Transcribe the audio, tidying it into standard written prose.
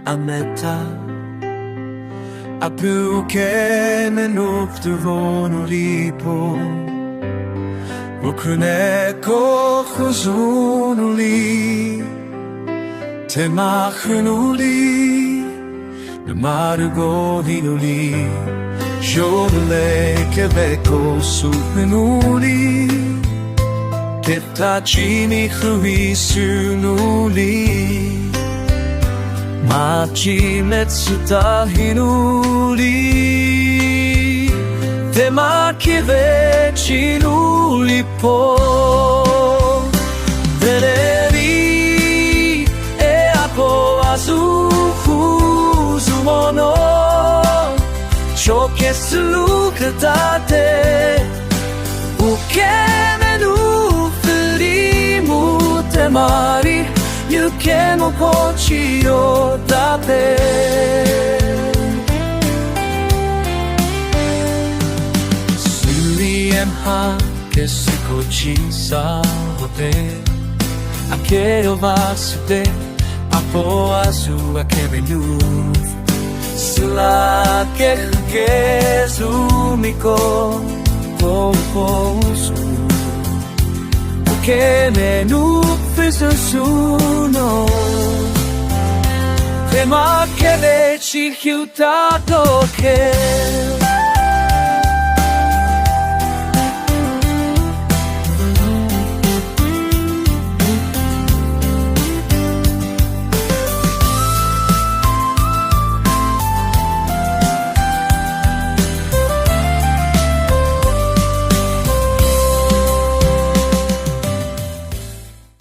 a metha Apo che me nuftuvono lipo Mukune ko khuzunuli Tema khunuli Namargo dinuli Jovele che vecco supinuli Tetaci khuisunuli Machi metsuta hinuli Tema kiveci luli po Veleri e Apo Azu Fuzumono Chakhesang katate Ukeme nu furi mutemari Yuke no kochi o date Suriem ha che si kochi sa hote Ake o vasute Apo Azu ake nu Sula che sumiko Poposu Che me nu fisu suno Tema che veci chiutato che